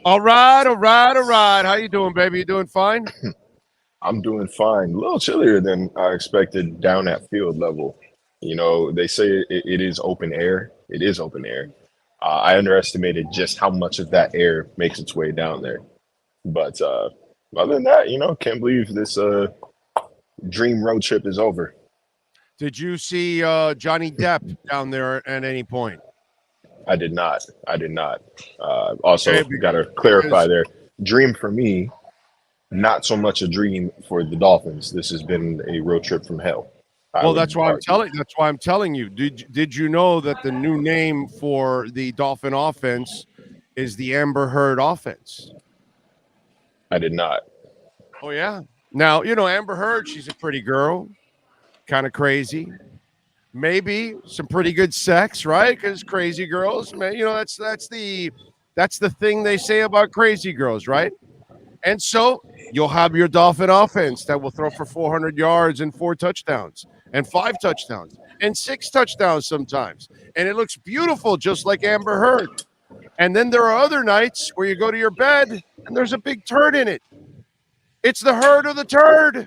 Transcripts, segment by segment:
All right, all right, all right. How you doing, baby? You doing fine? I'm doing fine. A little chillier than I expected down at field level. They say it is open air. It is open air. I underestimated just how much of that air makes its way down there. But other than that, can't believe this dream road trip is over. Did you see Johnny Depp down there at any point? I did not. I did not. Also, Okay, got to clarify because there. Dream for me, not so much a dream for the Dolphins. This has been a road trip from hell, I well, would argue. that's why I'm telling you. Did you know that the new name for the Dolphin offense is the Amber Heard offense? I did not. Oh yeah. Now you know Amber Heard. She's a pretty girl, kind of crazy. Maybe some pretty good sex, right? Because crazy girls, man, you know that's the thing they say about crazy girls, right? And so you'll have your Dolphin offense that will throw for 400 yards and 4 touchdowns and 5 touchdowns and 6 touchdowns sometimes. And it looks beautiful, just like Amber Heard. And then there are other nights where you go to your bed and there's a big turd in it. It's the herd of the turd.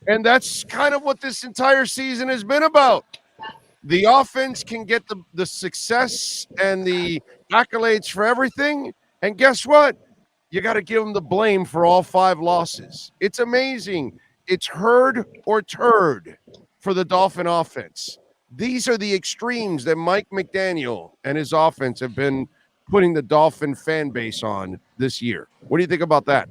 And that's kind of what this entire season has been about. The offense can get the success and the accolades for everything. And guess what? You got to give them the blame for all 5 losses. It's amazing. It's herd or turd for the Dolphin offense. These are the extremes that Mike McDaniel and his offense have been putting the Dolphin fan base on this year. What do you think about that?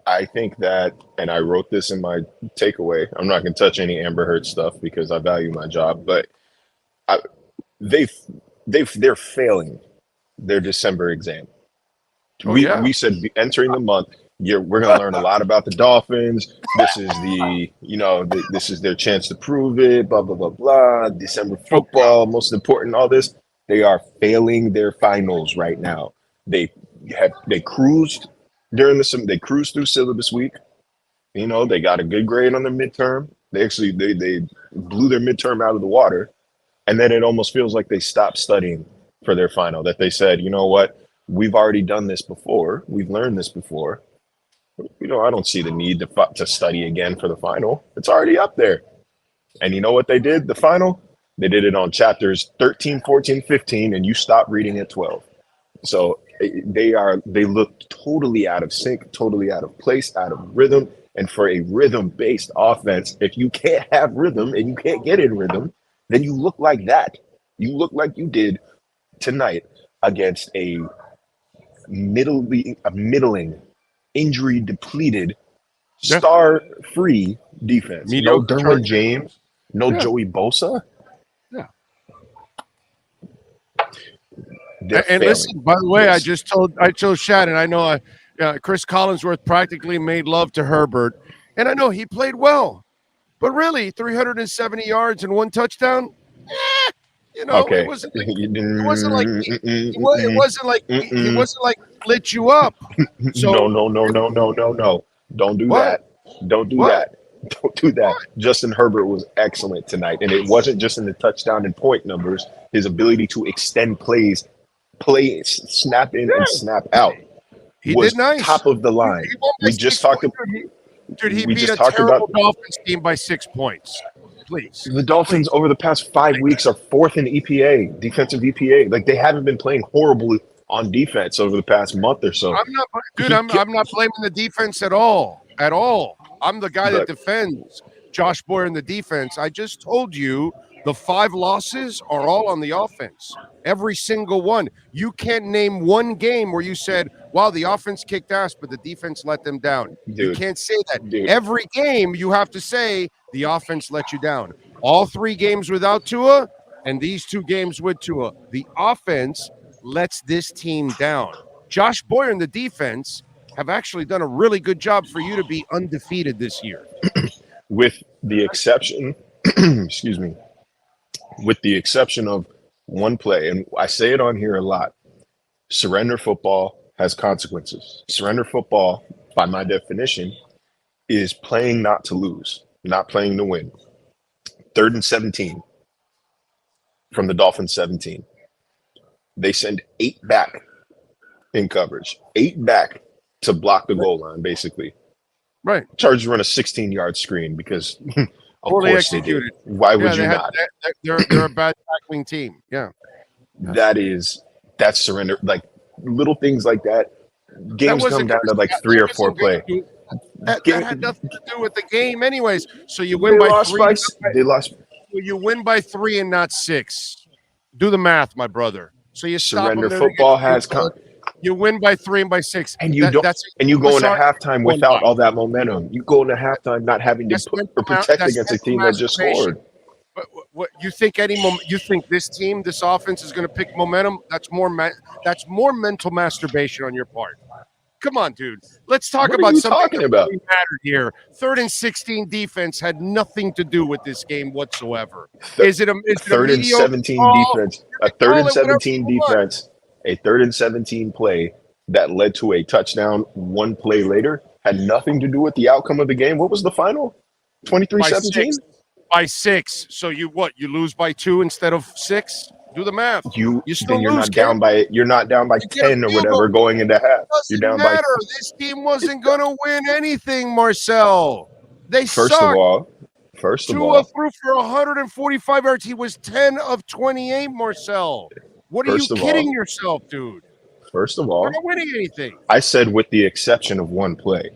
I think that, and I wrote this in my takeaway. I'm not going to touch any Amber Heard stuff because I value my job, but I, they've they're failing their December exam. Oh, We yeah. we said entering the month, we're going to learn a lot about the Dolphins. This is this is their chance to prove it. Blah blah blah blah. December Oh, football, most important. All this, they are failing their finals right now. They they cruised they cruised through syllabus week. They got a good grade on their midterm. They blew their midterm out of the water, and then it almost feels like they stopped studying for their final. That they said, you know what, we've already done this before. We've learned this before. I don't see the need to study again for the final. It's already up there. And you know what they did? The final, they did it on chapters 13, 14, 15, and you stop reading at 12. So they look totally out of sync, totally out of place, out of rhythm. And for a rhythm based offense, if you can't have rhythm and you can't get in rhythm, then you look like that. You look like you did tonight against a middling, injury depleted, yeah. star free defense. No Mediocre turd. Derwin James, no Yeah. Joey Bosa. Yeah. They're And failing. listen, by the way, This I told Shannon. I know Chris Collinsworth practically made love to Herbert, and I know he played well. But really, 370 yards and 1 touchdown. Eh, it okay. wasn't like he wasn't like lit you up. No, So no, no, no, no, no, no. Don't do what? that. Don't do What? that. Don't do that. What? Justin Herbert was excellent tonight. And it wasn't just in the touchdown and point numbers, his ability to extend plays, snap in and snap out He did was nice. top of the He line. won by We just 6 points. talked Dude, he we beat just a talked about terrible Dolphins team by 6 points. Please, the Dolphins please. over the past 5 weeks are fourth in EPA, defensive EPA. Like they haven't been playing horribly on defense over the past month or so. I'm not, dude. He I'm not blaming the defense at all. At all. I'm the guy that look, defends Josh Boyer in the defense. I just told you the 5 losses are all on the offense. Every single one. You can't name one game where you said, "Wow, the offense kicked ass, but the defense let them down." You dude, can't say that. dude. Every game you have to say the offense let you down. All 3 games without Tua, and these 2 games with Tua. The offense lets this team down. Josh Boyer and the defense have actually done a really good job for you to be undefeated this year. With the exception, excuse me, with the exception of one play, and I say it on here a lot. Surrender football has consequences. Surrender football, by my definition, is playing not to lose, not playing to win. Third and 17 from the Dolphins 17. They send 8 back in coverage, 8 back to block the goal line, basically. Right. Chargers run a 16-yard screen because, of Poorly course, they did. executed. Why Yeah, would you not? they're a bad tackling team. Yeah. That's surrender. Like little things like that. That Games come wasn't down gonna to like that 3 or 4 wasn't gonna play. do that Game, had nothing to do with the game anyways. So you they win by lost 3. by. They lost. You win by 3 and not 6. Do the math, my brother. So you stop them Surrender there. football has come. You win by 3 and by 6. And you go into halftime One without by. all that momentum. You go into halftime not having to protect against a team that just scored. What you think? You think this team, this offense is going to pick momentum? That's more mental masturbation on your part. Come on, dude. Let's talk about something that really mattered here. 3rd and 16 defense had nothing to do with this game whatsoever. Is it a 3rd and 17 defense? A 3rd and 17 defense. A 3rd and 17 play that led to a touchdown 1 play later had nothing to do with the outcome of the game. What was the final? 23-17? By 6. So you lose by 2 instead of 6? Do the math. You're not down by 10 or whatever going into half. You're down by. This team wasn't going to win anything, Marcel. They First sucked. First of Tua all, threw for 145 yards. He was 10 of 28, Marcel. What are you kidding yourself, dude? First of all, we're not winning anything. I said with the exception of 1 play.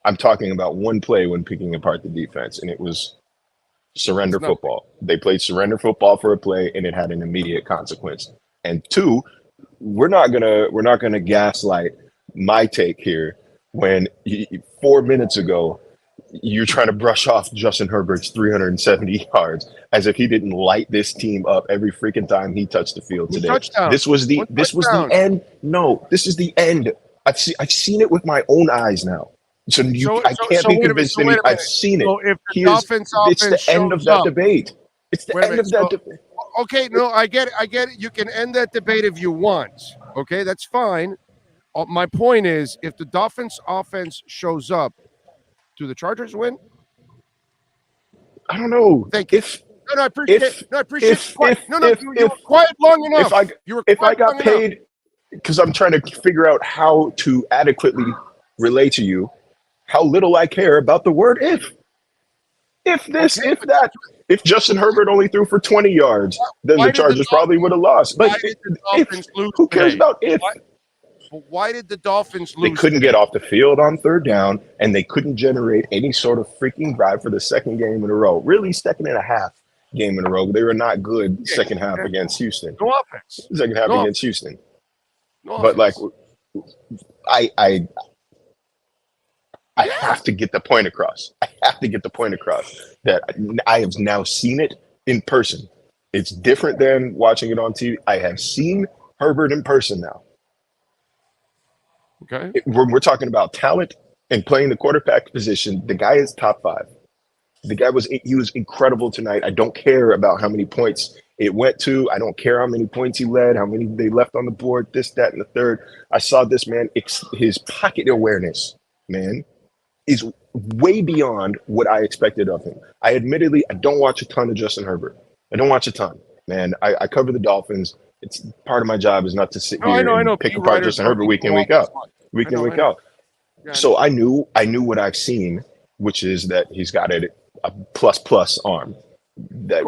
I'm talking about 1 play when picking apart the defense, and it was surrender football. They played surrender football for a play, and it had an immediate consequence. And 2, we're not gonna gaslight my take here when 4 minutes ago you're trying to brush off Justin Herbert's 370 yards as if he didn't light this team up every freaking time he touched the field today. This was the end. No, this is the end. I've seen it with my own eyes now. I can't be convinced. I've seen it. So if the Dolphins it's the end of that debate. It's the end of that debate. Okay, no, I get it. You can end that debate if you want. Okay, that's fine. My point is, if the Dolphins offense shows up, do the Chargers win? I don't know. I appreciate it. You were quiet long enough. If I got paid, because I'm trying to figure out how to adequately relate to you how little I care about the word if. If this, if that. If Justin Herbert only threw for 20 yards, then the Chargers probably would have lost. But who cares about if? Why did the Dolphins lose? They couldn't get off the field on 3rd down, and they couldn't generate any sort of freaking drive for the 2nd game in a row. Really, 2nd and a half game in a row. They were not good second half against Houston. No offense. Second half against Houston. No but offense. I have to get the point across. I have to get the point across that I have now seen it in person. It's different than watching it on TV. I have seen Herbert in person now. Okay. We're talking about talent and playing the quarterback position. The guy is top 5. The guy was incredible tonight. I don't care about how many points it went to. I don't care how many points he led, how many they left on the board, this, that, and the third. I saw this man, his pocket awareness, man, is way beyond what I expected of him. I don't watch a ton of Justin Herbert. I don't watch a ton, man. I cover the Dolphins. It's part of my job is not to sit here and pick apart Justin Herbert week in, week out. So I knew what I've seen, which is that he's got a plus arm. That,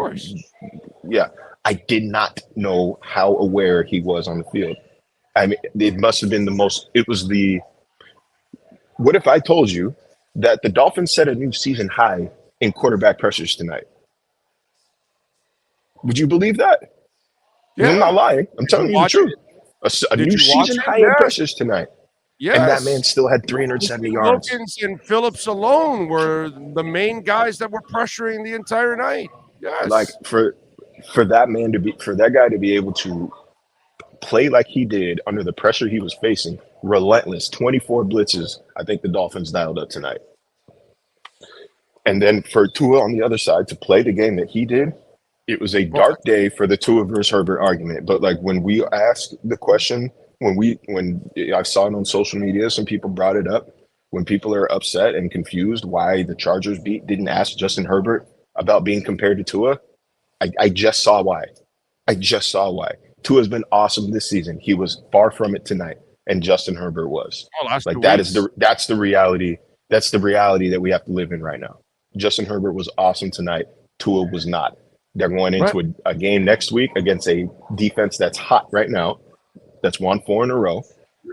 yeah, I did not know how aware he was on the field. I mean, it must have been what if I told you that the Dolphins set a new season high in quarterback pressures tonight? Would you believe that? Yeah. I'm not lying. I'm telling you the truth. A new season high in pressures tonight. Yes. And that man still had 370 yards. Wilkins and Phillips alone were the main guys that were pressuring the entire night. Yes. Like for that guy to be able to play like he did under the pressure he was facing, relentless, 24 blitzes, I think the Dolphins dialed up tonight. And then for Tua on the other side to play the game that he did, it was a dark day for the Tua versus Herbert argument. But like when we asked the question, when I saw it on social media, some people brought it up. When people are upset and confused why the Chargers didn't ask Justin Herbert about being compared to Tua, I just saw why. Tua's been awesome this season. He was far from it tonight. and Justin Herbert was. Oh, last 2 That is weeks. that's the reality. That's the reality that we have to live in right now. Justin Herbert was awesome tonight. Tua was not. They're going into Right. a game next week against a defense that's hot right now, that's won 4 in a row.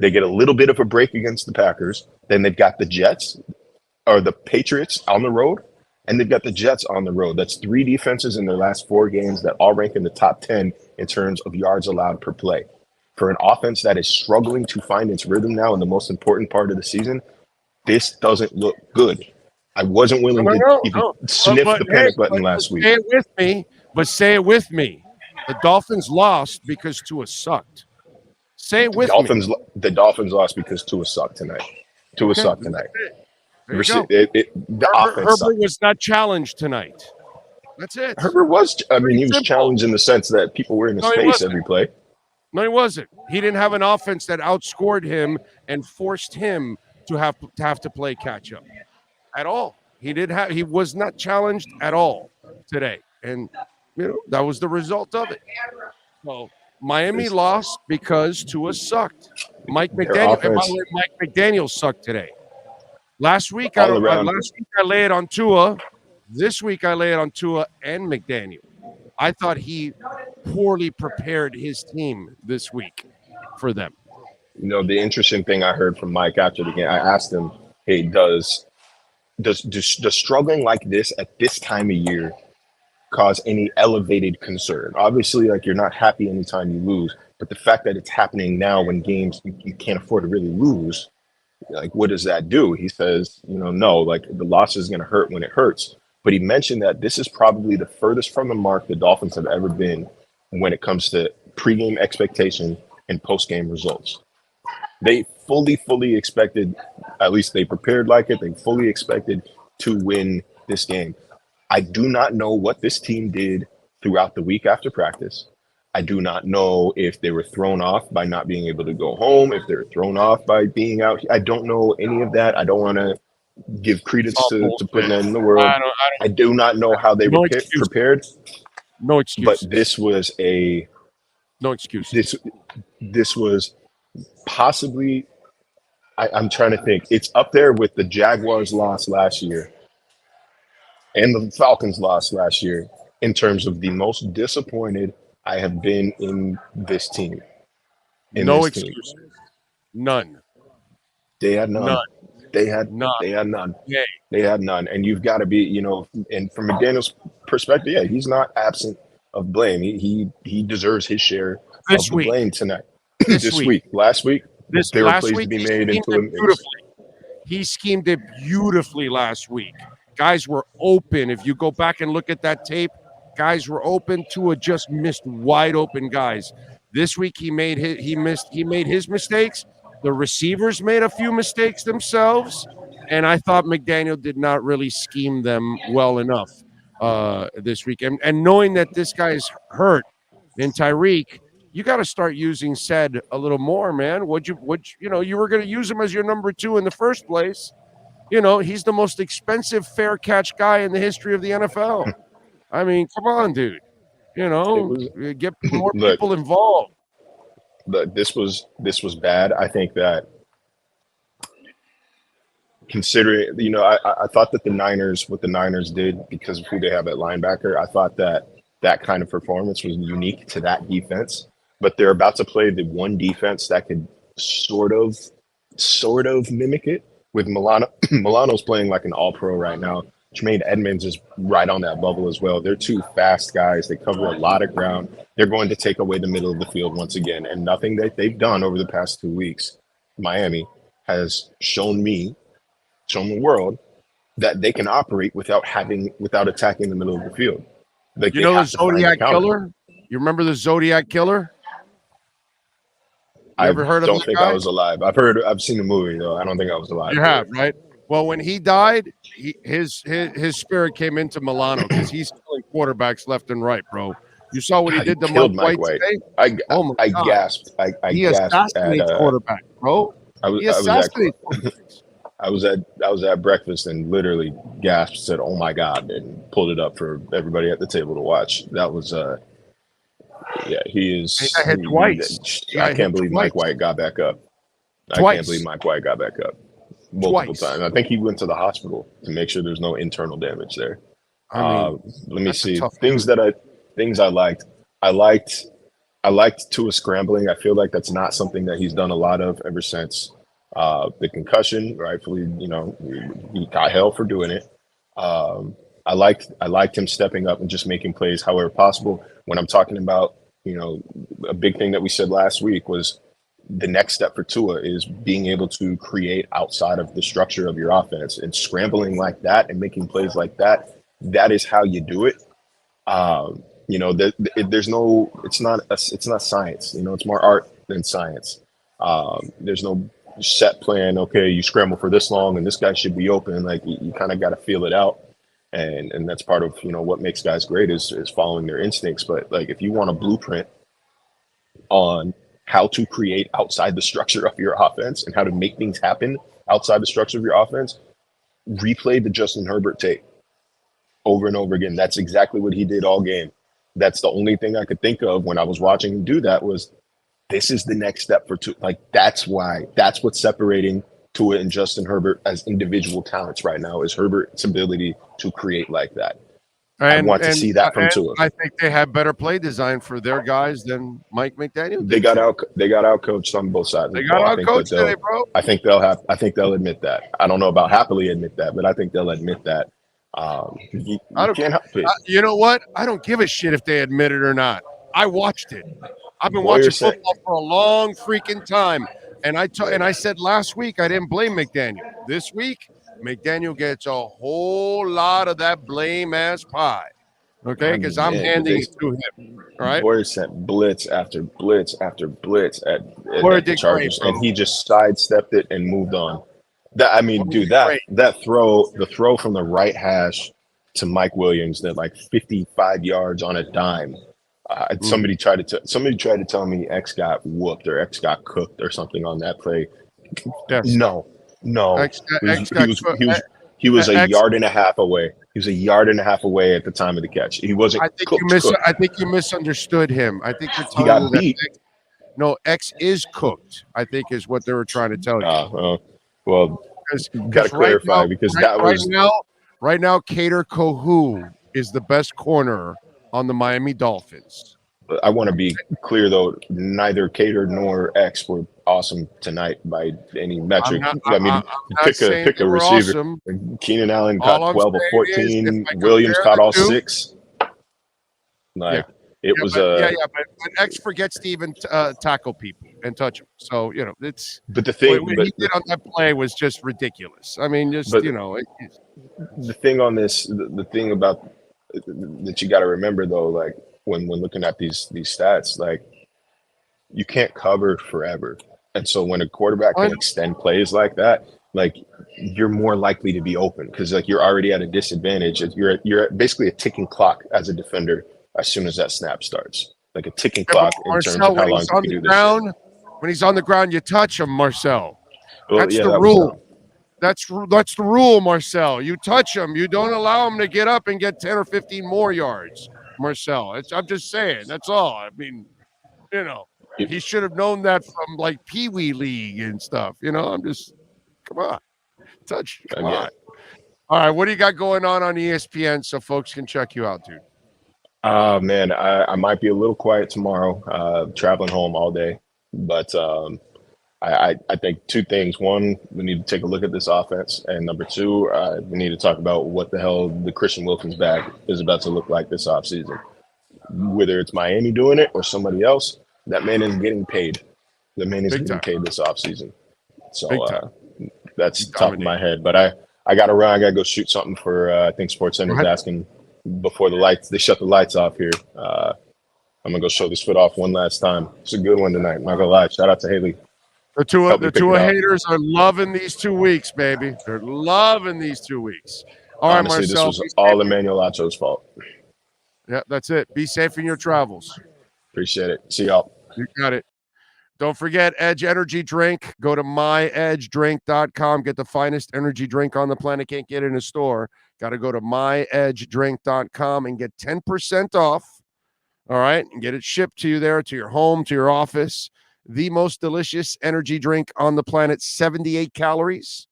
They get a little bit of a break against the Packers. Then they've got the Jets or the Patriots on the road, and they've got the Jets on the road. That's 3 defenses in their last 4 games that all rank in the top 10 in terms of yards allowed per play. For an offense that is struggling to find its rhythm now in the most important part of the season, this doesn't look good. I wasn't willing to even sniff the panic button last week. Say it with me. But say it with me. The Dolphins lost because Tua sucked. Say it with me. The Dolphins lost because Tua sucked tonight. Tua sucked tonight. There you go. The offense Herbert was not challenged tonight. That's it. Herbert was. I mean, he was simple. challenged in the sense that people were in his face every play. No, he wasn't. He didn't have an offense that outscored him and forced him to have to play catch up at all. He was not challenged at all today, and that was the result of it. So Miami lost because Tua sucked. Mike McDaniel sucked today. Last week I lay it on Tua. This week I lay it on Tua and McDaniel. I thought he poorly prepared his team this week for them. The interesting thing I heard from Mike after the game, I asked him, "Hey, does struggling like this at this time of year cause any elevated concern?" Obviously, you're not happy anytime you lose, but the fact that it's happening now when games you can't afford to really lose, what does that do? He says, no, the loss is going to hurt when it hurts. But he mentioned that this is probably the furthest from the mark the Dolphins have ever been when it comes to pregame expectation and postgame results. They fully expected, at least they prepared like it, they fully expected to win this game. I do not know what this team did throughout the week after practice. I do not know if they were thrown off by not being able to go home, if they were thrown off by being out. I don't know any of that. I don't want to give credence to putting that in the world. I do not know how they were prepared. No excuse. But this was no excuse. This was possibly, I'm trying to think. It's up there with the Jaguars loss last year and the Falcons loss last year in terms of the most disappointed I have been in this team. No excuses. None. They had none. They had none. Yeah. They had none. And you've got to be, and from McDaniel's perspective, yeah, he's not absent of blame. He deserves his share of the blame tonight. This week. Last week, there were plays to be made into him. He schemed it beautifully last week. Guys were open. If you go back and look at that tape, guys were open. Tua just missed wide open guys. This week he made his mistakes. The receivers made a few mistakes themselves, and I thought McDaniel did not really scheme them well enough this week. And knowing that this guy's hurt in Tyreek, you got to start using said a little more, man. You were going to use him as your number 2 in the first place. He's the most expensive fair catch guy in the history of the NFL. I mean, come on, dude. Get more people involved. But this was bad. I think that considering, I thought that what the Niners did because of who they have at linebacker, I thought that kind of performance was unique to that defense. But they're about to play the one defense that could sort of mimic it with Milano. Milano's playing like an all-pro right now. Jermaine Edmonds is right on that bubble as well. They're 2 fast guys. They cover a lot of ground. They're going to take away the middle of the field once again. And nothing that they've done over the past 2 weeks, Miami, has shown the world that they can operate without attacking the middle of the field. The Zodiac Killer? You remember the Zodiac Killer? I don't think I was alive. I've seen the movie though. I don't think I was alive. You have, right? Well, when he died, his spirit came into Milano because he's killing quarterbacks left and right, bro. You saw what he did to Mike White today? I gasped. He assassinates quarterback, bro. I was at breakfast and literally gasped, said, "Oh my God," and pulled it up for everybody at the table to watch. That was he is. He got hit twice. I can't believe Mike White got back up. I can't believe Mike White got back up multiple Twice. times. I think he went to the hospital to make sure there's no internal damage there. I mean, Let me see things I liked. I liked Tua scrambling. I feel like that's not something that he's done a lot of ever since the concussion. Rightfully, he got hell for doing it. I liked him stepping up and just making plays however possible. When I'm talking about, a big thing that we said last week was the next step for Tua is being able to create outside of the structure of your offense, and scrambling like that and making plays like that. That is how you do it. There's no, it's not science. It's more art than science. There's no set plan. Okay, you scramble for this long and this guy should be open. Like you kind of got to feel it out. And that's part of, what makes guys great is following their instincts. But like, if you want a blueprint on how to create outside the structure of your offense and how to make things happen outside the structure of your offense, replay the Justin Herbert tape over and over again. That's exactly what he did all game. That's the only thing I could think of when I was watching him do that was this is the next step for Tua. Like, that's what's separating Tua and Justin Herbert as individual talents right now is Herbert's ability to create like that. I want to see that from Tua. I think they have better play design for their guys than Mike McDaniel. They got out coached on both sides. They got out coached today, bro. I think they'll admit that. I don't know about happily admit that, but I think they'll admit that. You can't help it. You know what? I don't give a shit if they admit it or not. I watched it. I've been watching football for a long freaking time, and I said last week I didn't blame McDaniel. This week, McDaniel gets a whole lot of that blame ass pie. Okay, because I'm handing it to him. All right. Boyer sent blitz after blitz after blitz at the Chargers, and he just sidestepped it and moved on. That throw from the right hash to Mike Williams, that like 55 yards on a dime. Somebody tried to tell me X got whooped or X got cooked or something on that play. Yes. No. He was a yard and a half away. He was a yard and a half away at the time of the catch. He wasn't. I think you misunderstood him. I think you're telling he got beat. No, X is cooked, I think is what they were trying to tell you. Well, got to clarify because right now, Kader Kohu is the best corner on the Miami Dolphins. I want to be clear though, neither Kader nor X were awesome tonight by any metric. Pick a receiver. Awesome. Keenan Allen caught 12 or 14. Williams caught all 6. But X forgets to even tackle people and touch them. So it's. But the thing what he did on that play was just ridiculous. I mean, the thing on this, the thing about that you got to remember though, like when looking at these stats, like you can't cover forever, and so when a quarterback can extend plays like that, like you're more likely to be open because like you're already at a disadvantage. You're basically a ticking clock as a defender. As soon as that snap starts, like a ticking clock in terms of how long you can do this. When he's on the ground, you touch him, Marcel. That's the that rule. That's the rule, Marcel. You touch him. You don't allow him to get up and get 10 or 15 more yards, Marcel. I'm just saying. That's all. I mean, he should have known that from like Pee Wee League and stuff. I'm just, come on. Touch. Come on. All right. What do you got going on ESPN so folks can check you out, dude? Man, I might be a little quiet tomorrow, traveling home all day, but I think 2 things. One, we need to take a look at this offense, and number 2, we need to talk about what the hell the Christian Wilkins bag is about to look like this offseason. Whether it's Miami doing it or somebody else, that man is getting paid. The man is getting paid this offseason. So that's top of my head. But I got to run. I got to go shoot something for I think SportsCenter is asking before they shut the lights off here. I'm gonna go show this foot off one last time. It's a good one tonight. I'm not gonna lie. Shout out to Haley. The Tua haters are loving these 2 weeks, baby. They're loving these 2 weeks. Honestly, Marcel, this was all Emmanuel Acho's fault. Yeah, that's it. Be safe in your travels. Appreciate it. See y'all. You got it. Don't forget Edge Energy Drink. Go to myedgedrink.com. Get the finest energy drink on the planet. Can't get it in a store. Got to go to myedgedrink.com and get 10% off. All right. And get it shipped to you there, to your home, to your office. the most delicious energy drink on the planet, 78 calories,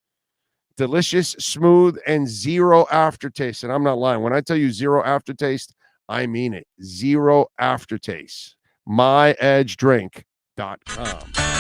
delicious, smooth, and zero aftertaste. And I'm not lying. When I tell you zero aftertaste, I mean it. Zero aftertaste. MyEdgeDrink.com.